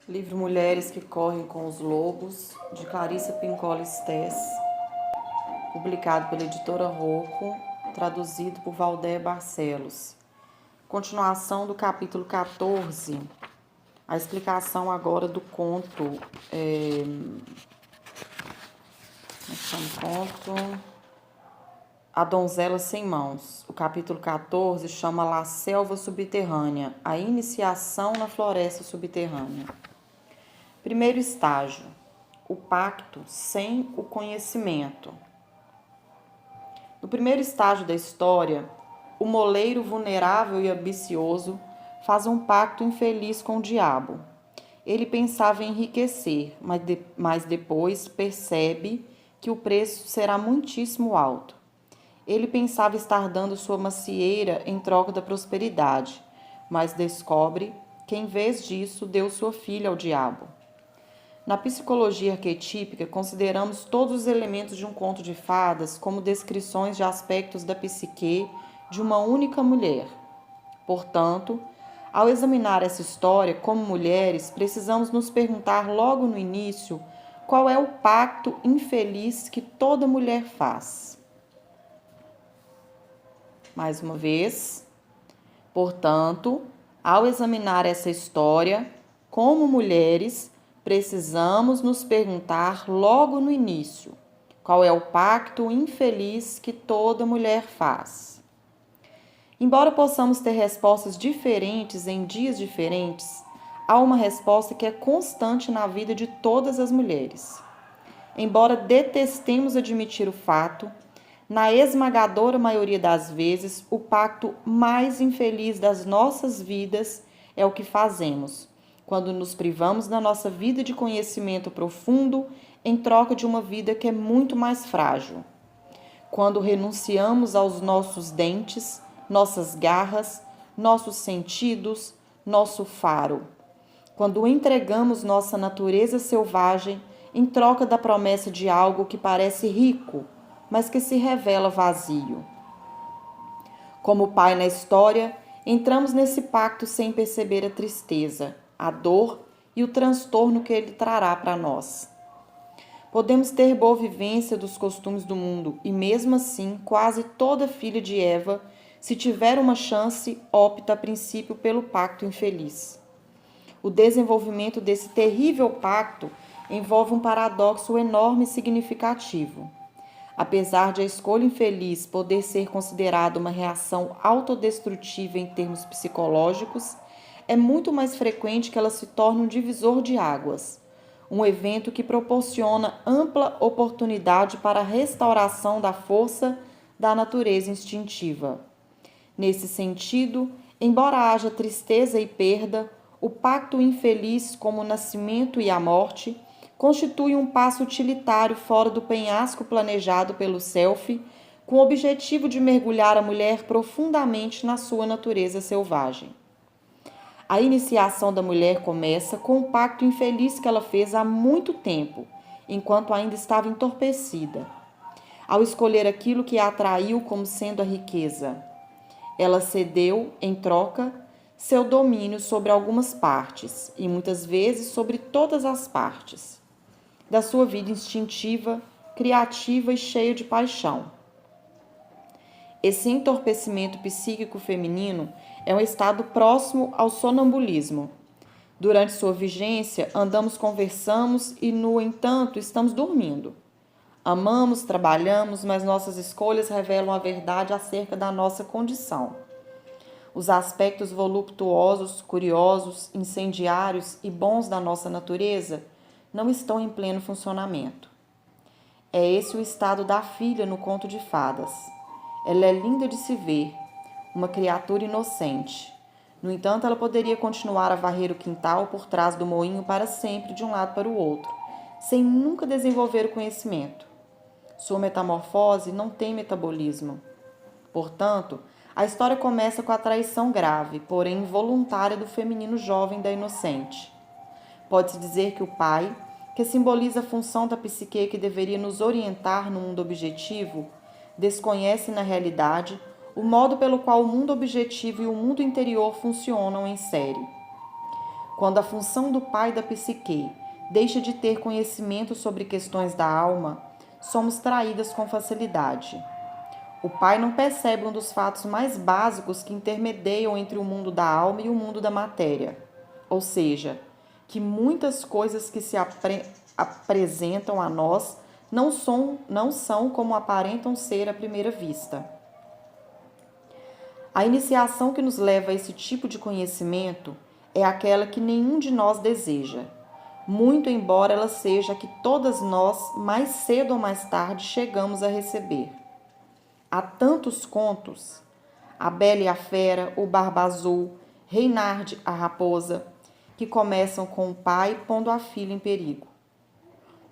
Livro Mulheres que Correm com os Lobos, de Clarissa Pincola Estés, publicado pela editora Rocco, traduzido por Valdéia Barcelos. Continuação do capítulo 14, a explicação agora do conto. Como é que chama o conto? A Donzela Sem Mãos. O capítulo 14 chama La Selva Subterrânea, a iniciação na floresta subterrânea. Primeiro estágio, o pacto sem o conhecimento. No primeiro estágio da história, o moleiro vulnerável e ambicioso faz um pacto infeliz com o diabo. Ele pensava em enriquecer, mas depois percebe que o preço será muitíssimo alto. Ele pensava estar dando sua macieira em troca da prosperidade, mas descobre que em vez disso deu sua filha ao diabo. Na psicologia arquetípica, consideramos todos os elementos de um conto de fadas como descrições de aspectos da psique de uma única mulher. Portanto, ao examinar essa história como mulheres, precisamos nos perguntar logo no início qual é o pacto infeliz que toda mulher faz. Mais uma vez, portanto, ao examinar essa história como mulheres, precisamos nos perguntar logo no início qual é o pacto infeliz que toda mulher faz. Embora possamos ter respostas diferentes em dias diferentes, há uma resposta que é constante na vida de todas as mulheres. Embora detestemos admitir o fato, na esmagadora maioria das vezes, o pacto mais infeliz das nossas vidas é o que fazemos quando nos privamos da nossa vida de conhecimento profundo em troca de uma vida que é muito mais frágil. Quando renunciamos aos nossos dentes, nossas garras, nossos sentidos, nosso faro. Quando entregamos nossa natureza selvagem em troca da promessa de algo que parece rico, mas que se revela vazio. Como o pai na história, entramos nesse pacto sem perceber a tristeza, a dor e o transtorno que ele trará para nós. Podemos ter boa vivência dos costumes do mundo e, mesmo assim, quase toda filha de Eva, se tiver uma chance, opta a princípio pelo pacto infeliz. O desenvolvimento desse terrível pacto envolve um paradoxo enorme e significativo. Apesar de a escolha infeliz poder ser considerada uma reação autodestrutiva em termos psicológicos, é muito mais frequente que ela se torne um divisor de águas, um evento que proporciona ampla oportunidade para a restauração da força da natureza instintiva. Nesse sentido, embora haja tristeza e perda, o pacto infeliz, como o nascimento e a morte, constitui um passo utilitário fora do penhasco planejado pelo self, com o objetivo de mergulhar a mulher profundamente na sua natureza selvagem. A iniciação da mulher começa com o pacto infeliz que ela fez há muito tempo, enquanto ainda estava entorpecida. Ao escolher aquilo que a atraiu como sendo a riqueza, ela cedeu, em troca, seu domínio sobre algumas partes, e muitas vezes sobre todas as partes, da sua vida instintiva, criativa e cheia de paixão. Esse entorpecimento psíquico feminino é um estado próximo ao sonambulismo. Durante sua vigência, andamos, conversamos e, no entanto, estamos dormindo. Amamos, trabalhamos, mas nossas escolhas revelam a verdade acerca da nossa condição. Os aspectos voluptuosos, curiosos, incendiários e bons da nossa natureza não estão em pleno funcionamento. É esse o estado da filha no conto de fadas. Ela é linda de se ver, uma criatura inocente. No entanto, ela poderia continuar a varrer o quintal por trás do moinho para sempre, de um lado para o outro, sem nunca desenvolver o conhecimento. Sua metamorfose não tem metabolismo. Portanto, a história começa com a traição grave, porém involuntária do feminino jovem da inocente. Pode-se dizer que o pai, que simboliza a função da psique que deveria nos orientar no mundo objetivo, desconhece na realidade o modo pelo qual o mundo objetivo e o mundo interior funcionam em série. Quando a função do pai da psique deixa de ter conhecimento sobre questões da alma, somos traídas com facilidade. O pai não percebe um dos fatos mais básicos que intermediam entre o mundo da alma e o mundo da matéria, ou seja, que muitas coisas que se apresentam a nós não são como aparentam ser à primeira vista. A iniciação que nos leva a esse tipo de conhecimento é aquela que nenhum de nós deseja, muito embora ela seja a que todas nós, mais cedo ou mais tarde, chegamos a receber. Há tantos contos, A Bela e a Fera, O Barba Azul, Reinhard a Raposa, que começam com o pai pondo a filha em perigo.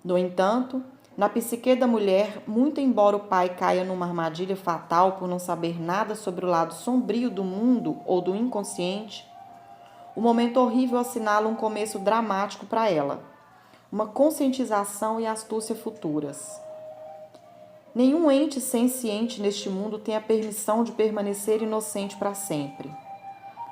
No entanto, na psique da mulher, muito embora o pai caia numa armadilha fatal por não saber nada sobre o lado sombrio do mundo ou do inconsciente, o momento horrível assinala um começo dramático para ela, uma conscientização e astúcia futuras. Nenhum ente senciente neste mundo tem a permissão de permanecer inocente para sempre.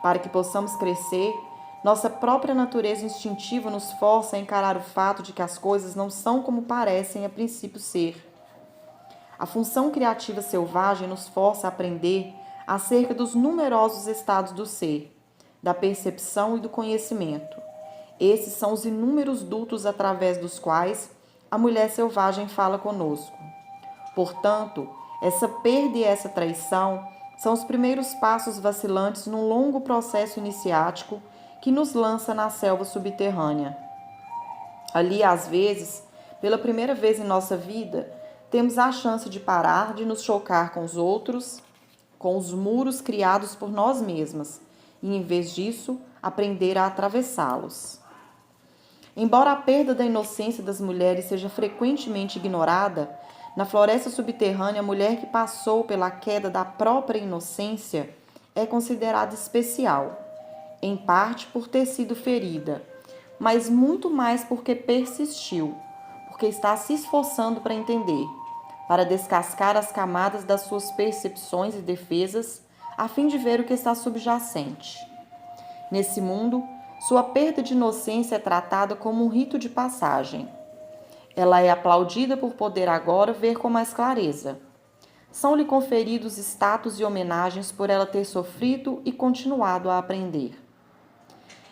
Para que possamos crescer, nossa própria natureza instintiva nos força a encarar o fato de que as coisas não são como parecem a princípio ser. A função criativa selvagem nos força a aprender acerca dos numerosos estados do ser, da percepção e do conhecimento. Esses são os inúmeros dutos através dos quais a mulher selvagem fala conosco. Portanto, essa perda e essa traição são os primeiros passos vacilantes num longo processo iniciático que nos lança na selva subterrânea. Ali, às vezes, pela primeira vez em nossa vida, temos a chance de parar de nos chocar com os outros, com os muros criados por nós mesmas, e, em vez disso, aprender a atravessá-los. Embora a perda da inocência das mulheres seja frequentemente ignorada, na floresta subterrânea, a mulher que passou pela queda da própria inocência é considerada especial, em parte por ter sido ferida, mas muito mais porque persistiu, porque está se esforçando para entender, para descascar as camadas das suas percepções e defesas, a fim de ver o que está subjacente. Nesse mundo, sua perda de inocência é tratada como um rito de passagem. Ela é aplaudida por poder agora ver com mais clareza. São-lhe conferidos status e homenagens por ela ter sofrido e continuado a aprender.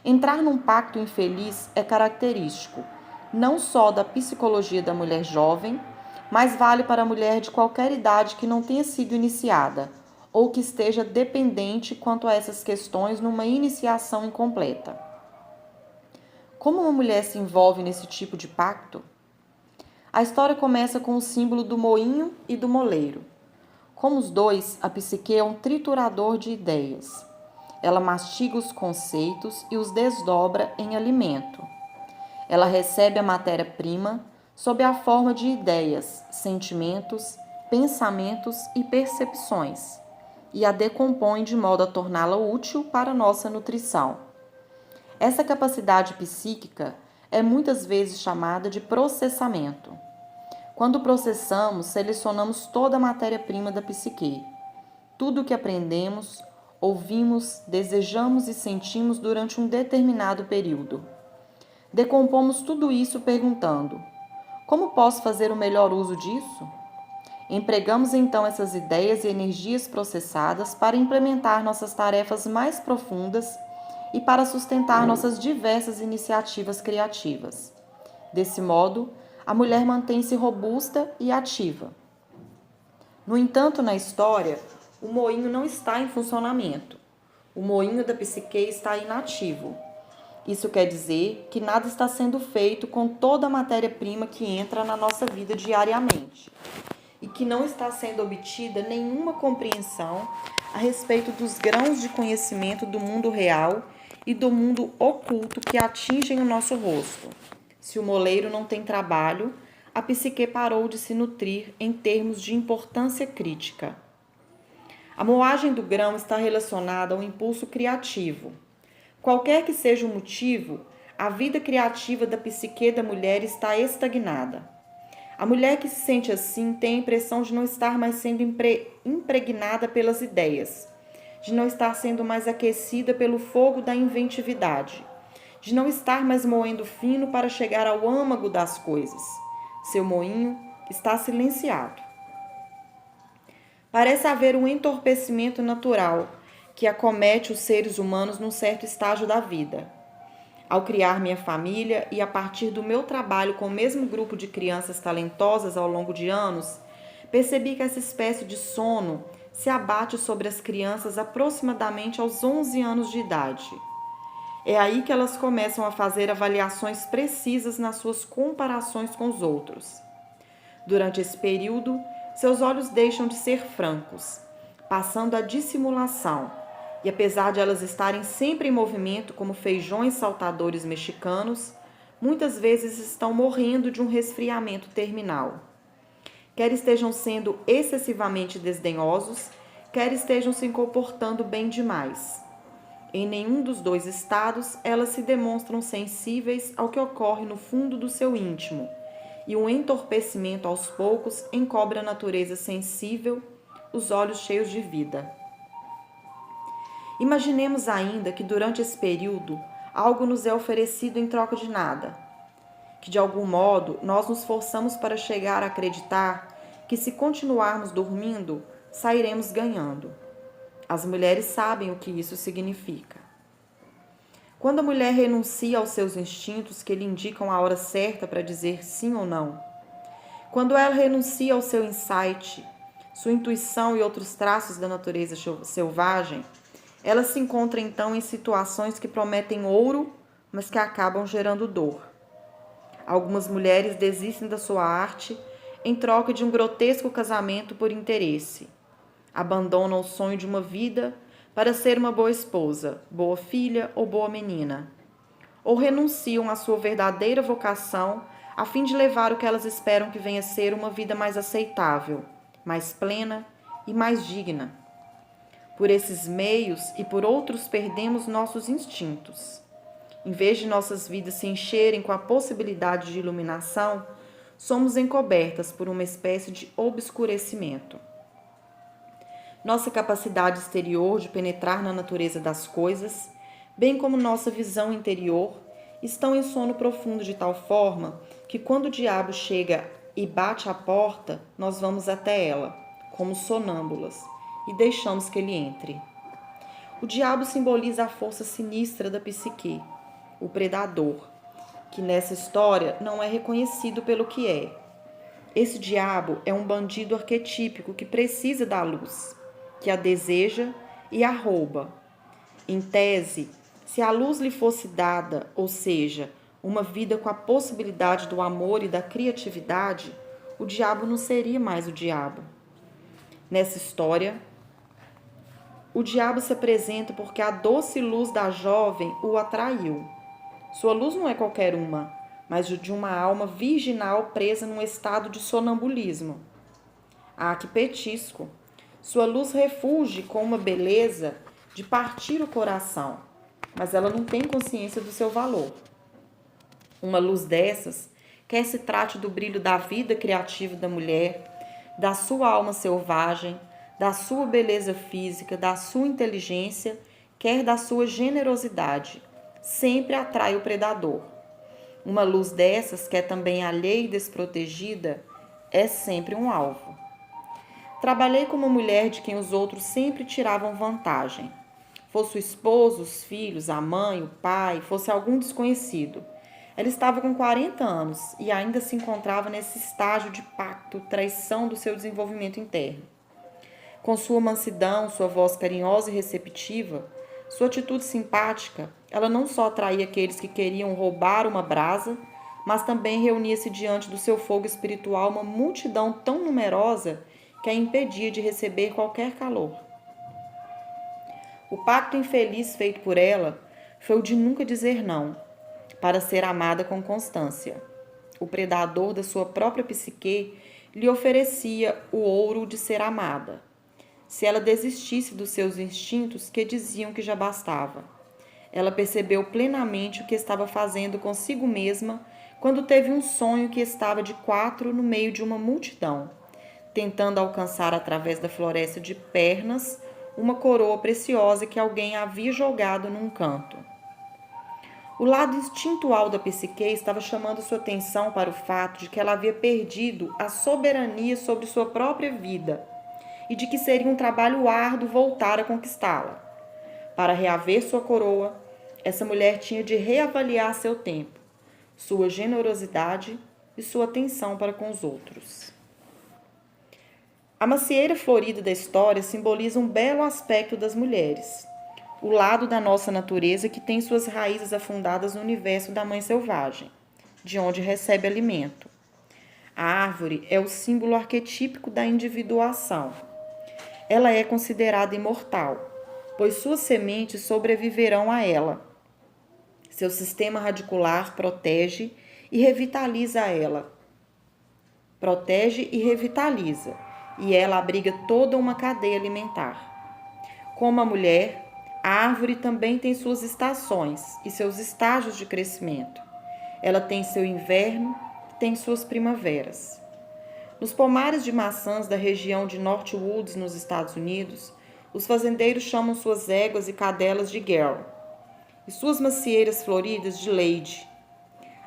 Entrar num pacto infeliz é característico, não só da psicologia da mulher jovem, mas vale para a mulher de qualquer idade que não tenha sido iniciada ou que esteja dependente quanto a essas questões numa iniciação incompleta. Como uma mulher se envolve nesse tipo de pacto? A história começa com o símbolo do moinho e do moleiro. Como os dois, a psique é um triturador de ideias. Ela mastiga os conceitos e os desdobra em alimento. Ela recebe a matéria-prima sob a forma de ideias, sentimentos, pensamentos e percepções, e a decompõe de modo a torná-la útil para nossa nutrição. Essa capacidade psíquica é muitas vezes chamada de processamento. Quando processamos, selecionamos toda a matéria-prima da psique. Tudo o que aprendemos, ouvimos, desejamos e sentimos durante um determinado período. Decompomos tudo isso perguntando: como posso fazer o melhor uso disso? Empregamos então essas ideias e energias processadas para implementar nossas tarefas mais profundas e para sustentar nossas diversas iniciativas criativas. Desse modo, a mulher mantém-se robusta e ativa. No entanto, na história, o moinho não está em funcionamento. O moinho da psique está inativo. Isso quer dizer que nada está sendo feito com toda a matéria-prima que entra na nossa vida diariamente e que não está sendo obtida nenhuma compreensão a respeito dos grãos de conhecimento do mundo real e do mundo oculto que atingem o nosso rosto. Se o moleiro não tem trabalho, a psique parou de se nutrir em termos de importância crítica. A moagem do grão está relacionada ao impulso criativo. Qualquer que seja o motivo, a vida criativa da psique da mulher está estagnada. A mulher que se sente assim tem a impressão de não estar mais sendo impregnada pelas ideias, de não estar sendo mais aquecida pelo fogo da inventividade, de não estar mais moendo fino para chegar ao âmago das coisas. Seu moinho está silenciado. Parece haver um entorpecimento natural que acomete os seres humanos num certo estágio da vida. Ao criar minha família e a partir do meu trabalho com o mesmo grupo de crianças talentosas ao longo de anos, percebi que essa espécie de sono se abate sobre as crianças aproximadamente aos 11 anos de idade. É aí que elas começam a fazer avaliações precisas nas suas comparações com os outros. Durante esse período, seus olhos deixam de ser francos, passando à dissimulação, e apesar de elas estarem sempre em movimento como feijões saltadores mexicanos, muitas vezes estão morrendo de um resfriamento terminal. Quer estejam sendo excessivamente desdenhosos, quer estejam se comportando bem demais. Em nenhum dos dois estados, elas se demonstram sensíveis ao que ocorre no fundo do seu íntimo, e o entorpecimento aos poucos encobre a natureza sensível, os olhos cheios de vida. Imaginemos ainda que durante esse período algo nos é oferecido em troca de nada, que de algum modo nós nos forçamos para chegar a acreditar que se continuarmos dormindo, sairemos ganhando. As mulheres sabem o que isso significa. Quando a mulher renuncia aos seus instintos que lhe indicam a hora certa para dizer sim ou não, quando ela renuncia ao seu insight, sua intuição e outros traços da natureza selvagem, ela se encontra então em situações que prometem ouro, mas que acabam gerando dor. Algumas mulheres desistem da sua arte em troca de um grotesco casamento por interesse. Abandonam o sonho de uma vida para ser uma boa esposa, boa filha ou boa menina. Ou renunciam à sua verdadeira vocação a fim de levar o que elas esperam que venha a ser uma vida mais aceitável, mais plena e mais digna. Por esses meios e por outros perdemos nossos instintos. Em vez de nossas vidas se encherem com a possibilidade de iluminação, somos encobertas por uma espécie de obscurecimento. Nossa capacidade exterior de penetrar na natureza das coisas, bem como nossa visão interior, estão em sono profundo de tal forma que quando o diabo chega e bate à porta, nós vamos até ela, como sonâmbulas, e deixamos que ele entre. O diabo simboliza a força sinistra da psique, o predador, que nessa história não é reconhecido pelo que é. Esse diabo é um bandido arquetípico que precisa da luz, que a deseja e a rouba. Em tese, se a luz lhe fosse dada, ou seja, uma vida com a possibilidade do amor e da criatividade, o diabo não seria mais o diabo. Nessa história, o diabo se apresenta porque a doce luz da jovem o atraiu. Sua luz não é qualquer uma, mas de uma alma virginal presa num estado de sonambulismo. Ah, que petisco! Sua luz refulge com uma beleza de partir o coração, mas ela não tem consciência do seu valor. Uma luz dessas, quer se trate do brilho da vida criativa da mulher, da sua alma selvagem, da sua beleza física, da sua inteligência, quer da sua generosidade, sempre atrai o predador. Uma luz dessas, que é também alheia e desprotegida, é sempre um alvo. Trabalhei com uma mulher de quem os outros sempre tiravam vantagem. Fosse o esposo, os filhos, a mãe, o pai, fosse algum desconhecido. Ela estava com 40 anos e ainda se encontrava nesse estágio de pacto, traição do seu desenvolvimento interno. Com sua mansidão, sua voz carinhosa e receptiva, sua atitude simpática, ela não só atraía aqueles que queriam roubar uma brasa, mas também reunia-se diante do seu fogo espiritual uma multidão tão numerosa que a impedia de receber qualquer calor. O pacto infeliz feito por ela foi o de nunca dizer não, para ser amada com constância. O predador da sua própria psique lhe oferecia o ouro de ser amada. Se ela desistisse dos seus instintos que diziam que já bastava. Ela percebeu plenamente o que estava fazendo consigo mesma quando teve um sonho que estava de quatro no meio de uma multidão, tentando alcançar através da floresta de pernas uma coroa preciosa que alguém havia jogado num canto. O lado instintual da psique estava chamando sua atenção para o fato de que ela havia perdido a soberania sobre sua própria vida e de que seria um trabalho árduo voltar a conquistá-la. Para reaver sua coroa, essa mulher tinha de reavaliar seu tempo, sua generosidade e sua atenção para com os outros. A macieira florida da história simboliza um belo aspecto das mulheres, o lado da nossa natureza que tem suas raízes afundadas no universo da mãe selvagem, de onde recebe alimento. A árvore é o símbolo arquetípico da individuação. Ela é considerada imortal, pois suas sementes sobreviverão a ela. Seu sistema radicular protege e revitaliza ela. Protege e revitaliza, e ela abriga toda uma cadeia alimentar. Como a mulher, a árvore também tem suas estações e seus estágios de crescimento. Ela tem seu inverno, tem suas primaveras. Nos pomares de maçãs da região de Northwoods, nos Estados Unidos, os fazendeiros chamam suas éguas e cadelas de girl e suas macieiras floridas de lady.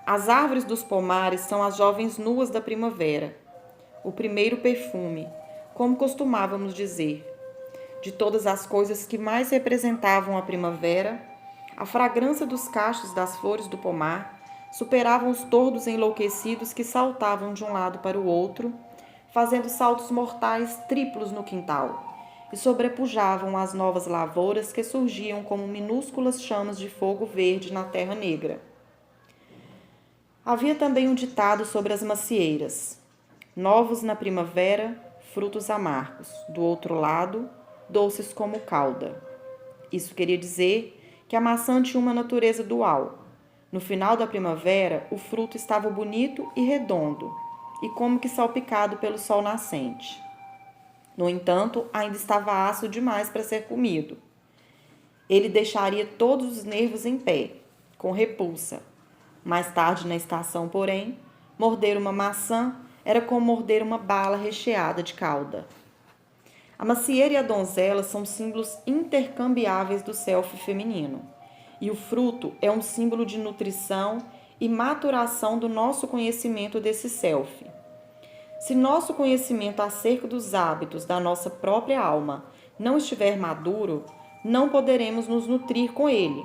As árvores dos pomares são as jovens nuas da primavera, o primeiro perfume, como costumávamos dizer. De todas as coisas que mais representavam a primavera, a fragrância dos cachos das flores do pomar superavam os tordos enlouquecidos que saltavam de um lado para o outro, fazendo saltos mortais triplos no quintal, e sobrepujavam as novas lavouras que surgiam como minúsculas chamas de fogo verde na terra negra. Havia também um ditado sobre as macieiras: novos na primavera, frutos amargos, do outro lado, doces como calda. Isso queria dizer que a maçã tinha uma natureza dual. No final da primavera, o fruto estava bonito e redondo, e como que salpicado pelo sol nascente. No entanto, ainda estava ácido demais para ser comido. Ele deixaria todos os nervos em pé, com repulsa. Mais tarde na estação, porém, morder uma maçã era como morder uma bala recheada de calda. A macieira e a donzela são símbolos intercambiáveis do self feminino, e o fruto é um símbolo de nutrição e maturação do nosso conhecimento desse self. Se nosso conhecimento acerca dos hábitos da nossa própria alma não estiver maduro, não poderemos nos nutrir com ele,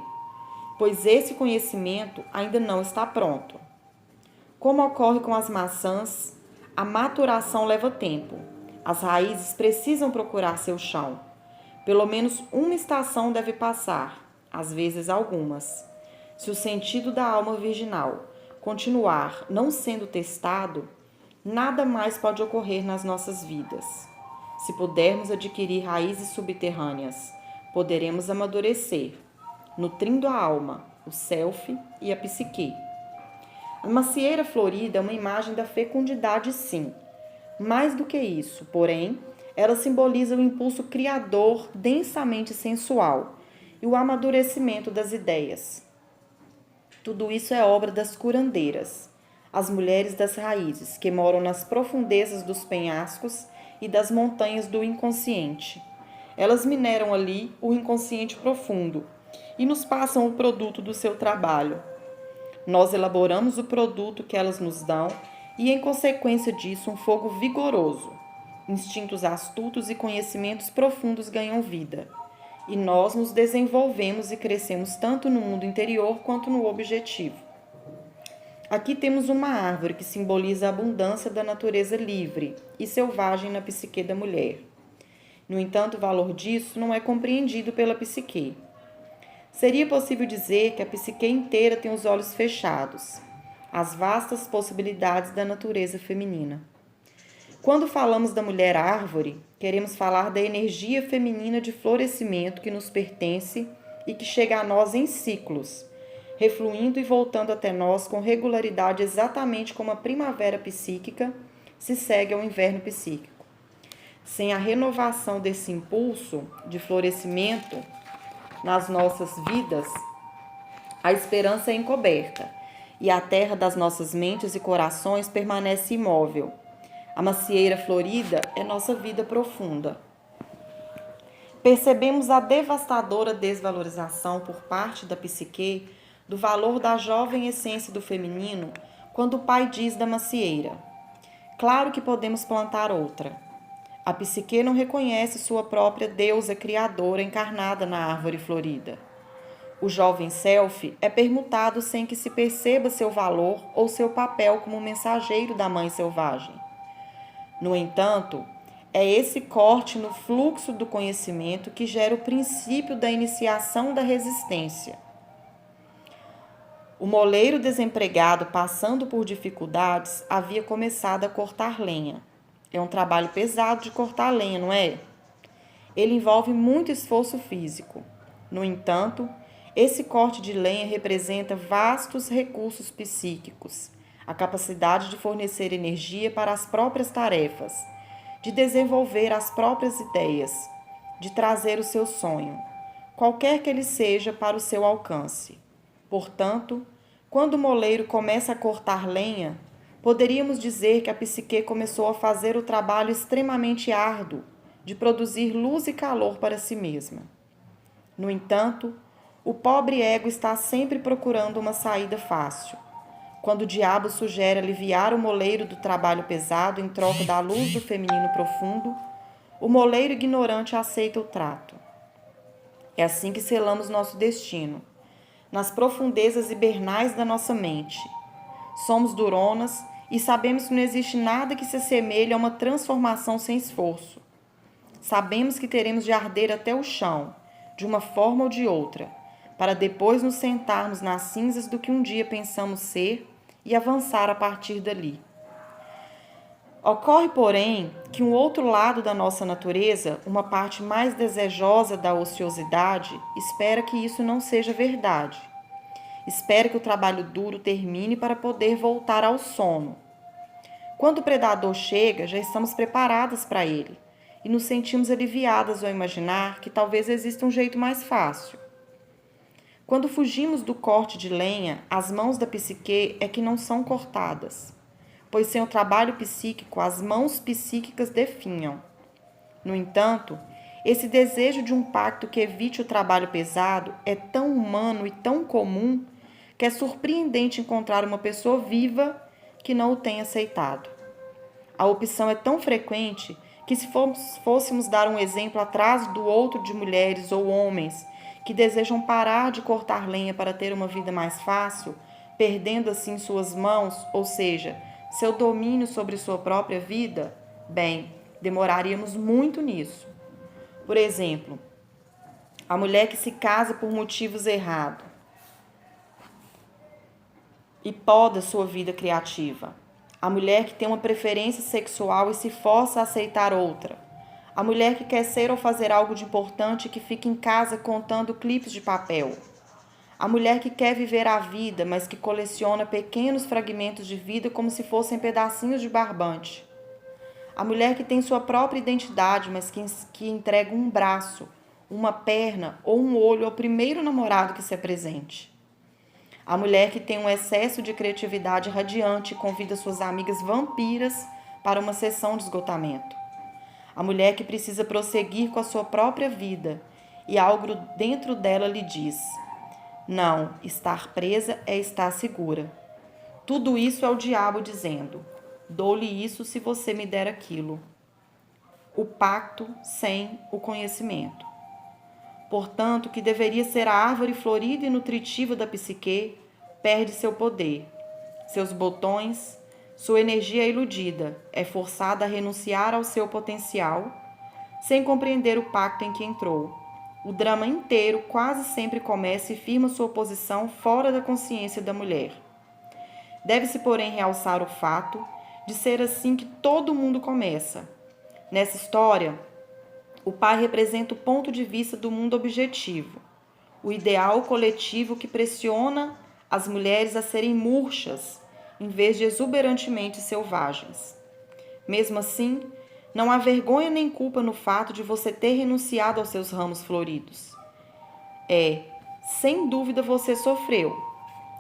pois esse conhecimento ainda não está pronto. Como ocorre com as maçãs, a maturação leva tempo. As raízes precisam procurar seu chão. Pelo menos uma estação deve passar, às vezes algumas. Se o sentido da alma virginal continuar não sendo testado, nada mais pode ocorrer nas nossas vidas. Se pudermos adquirir raízes subterrâneas, poderemos amadurecer, nutrindo a alma, o self e a psique. A macieira florida é uma imagem da fecundidade, sim. Mais do que isso, porém, ela simboliza o impulso criador densamente sensual e o amadurecimento das ideias. Tudo isso é obra das curandeiras, as mulheres das raízes, que moram nas profundezas dos penhascos e das montanhas do inconsciente. Elas mineram ali o inconsciente profundo e nos passam o produto do seu trabalho. Nós elaboramos o produto que elas nos dão e, em consequência disso, um fogo vigoroso. Instintos astutos e conhecimentos profundos ganham vida. E nós nos desenvolvemos e crescemos tanto no mundo interior quanto no objetivo. Aqui temos uma árvore que simboliza a abundância da natureza livre e selvagem na psique da mulher. No entanto, o valor disso não é compreendido pela psique. Seria possível dizer que a psique inteira tem os olhos fechados às vastas possibilidades da natureza feminina. Quando falamos da mulher árvore, queremos falar da energia feminina de florescimento que nos pertence e que chega a nós em ciclos, refluindo e voltando até nós com regularidade exatamente como a primavera psíquica se segue ao inverno psíquico. Sem a renovação desse impulso de florescimento nas nossas vidas, a esperança é encoberta e a terra das nossas mentes e corações permanece imóvel. A macieira florida é nossa vida profunda. Percebemos a devastadora desvalorização por parte da psique do valor da jovem essência do feminino quando o pai diz da macieira: claro que podemos plantar outra. A psique não reconhece sua própria deusa criadora encarnada na árvore florida. O jovem self é permutado sem que se perceba seu valor ou seu papel como mensageiro da mãe selvagem. No entanto, é esse corte no fluxo do conhecimento que gera o princípio da iniciação da resistência. O moleiro desempregado, passando por dificuldades, havia começado a cortar lenha. É um trabalho pesado de cortar lenha, não é? Ele envolve muito esforço físico. No entanto, esse corte de lenha representa vastos recursos psíquicos, a capacidade de fornecer energia para as próprias tarefas, de desenvolver as próprias ideias, de trazer o seu sonho, qualquer que ele seja, para o seu alcance. Portanto, quando o moleiro começa a cortar lenha, poderíamos dizer que a psique começou a fazer o trabalho extremamente árduo de produzir luz e calor para si mesma. No entanto, o pobre ego está sempre procurando uma saída fácil. Quando o diabo sugere aliviar o moleiro do trabalho pesado em troca da luz do feminino profundo, o moleiro ignorante aceita o trato. É assim que selamos nosso destino, nas profundezas hibernais da nossa mente. Somos duronas e sabemos que não existe nada que se assemelhe a uma transformação sem esforço. Sabemos que teremos de arder até o chão, de uma forma ou de outra, para depois nos sentarmos nas cinzas do que um dia pensamos ser e avançar a partir dali. Ocorre, porém, que um outro lado da nossa natureza, uma parte mais desejosa da ociosidade, espera que isso não seja verdade. Espera que o trabalho duro termine para poder voltar ao sono. Quando o predador chega, já estamos preparadas para ele e nos sentimos aliviadas ao imaginar que talvez exista um jeito mais fácil. Quando fugimos do corte de lenha, as mãos da psique é que não são cortadas, pois sem o trabalho psíquico, as mãos psíquicas definham. No entanto, esse desejo de um pacto que evite o trabalho pesado é tão humano e tão comum que é surpreendente encontrar uma pessoa viva que não o tenha aceitado. A opção é tão frequente que, se fôssemos dar um exemplo atrás do outro de mulheres ou homens que desejam parar de cortar lenha para ter uma vida mais fácil, perdendo assim suas mãos, ou seja, seu domínio sobre sua própria vida, bem, demoraríamos muito nisso. Por exemplo, a mulher que se casa por motivos errados e poda sua vida criativa. A mulher que tem uma preferência sexual e se força a aceitar outra. A mulher que quer ser ou fazer algo de importante e que fica em casa contando clipes de papel. A mulher que quer viver a vida, mas que coleciona pequenos fragmentos de vida como se fossem pedacinhos de barbante. A mulher que tem sua própria identidade, mas que entrega um braço, uma perna ou um olho ao primeiro namorado que se apresente. A mulher que tem um excesso de criatividade radiante e convida suas amigas vampiras para uma sessão de esgotamento. A mulher que precisa prosseguir com a sua própria vida e algo dentro dela lhe diz: não, estar presa é estar segura. Tudo isso é o diabo dizendo: dou-lhe isso se você me der aquilo. O pacto sem o conhecimento. Portanto, o que deveria ser a árvore florida e nutritiva da psique perde seu poder, seus botões, sua energia é iludida, é forçada a renunciar ao seu potencial, sem compreender o pacto em que entrou. O drama inteiro quase sempre começa e firma sua posição fora da consciência da mulher. Deve-se, porém, realçar o fato de ser assim que todo mundo começa. Nessa história, o pai representa o ponto de vista do mundo objetivo, o ideal coletivo que pressiona as mulheres a serem murchas, em vez de exuberantemente selvagens. Mesmo assim, não há vergonha nem culpa no fato de você ter renunciado aos seus ramos floridos. Sem dúvida você sofreu,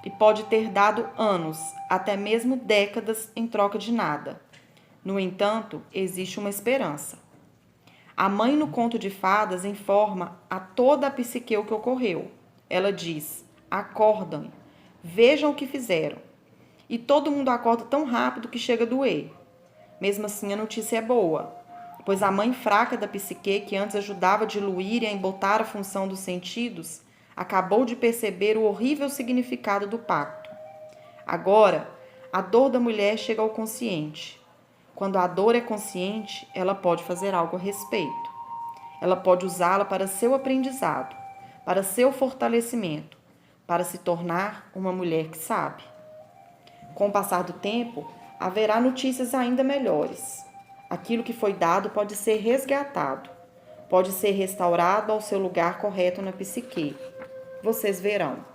e pode ter dado anos, até mesmo décadas, em troca de nada. No entanto, existe uma esperança. A mãe no conto de fadas informa a toda a psique o que ocorreu. Ela diz: acordem, Vejam o que fizeram. E todo mundo acorda tão rápido que chega a doer. Mesmo assim, a notícia é boa, pois a mãe fraca da psique, que antes ajudava a diluir e a embotar a função dos sentidos, acabou de perceber o horrível significado do pacto. Agora, a dor da mulher chega ao consciente. Quando a dor é consciente, ela pode fazer algo a respeito. Ela pode usá-la para seu aprendizado, para seu fortalecimento, para se tornar uma mulher que sabe. Com o passar do tempo, haverá notícias ainda melhores. Aquilo que foi dado pode ser resgatado, pode ser restaurado ao seu lugar correto na psique. Vocês verão.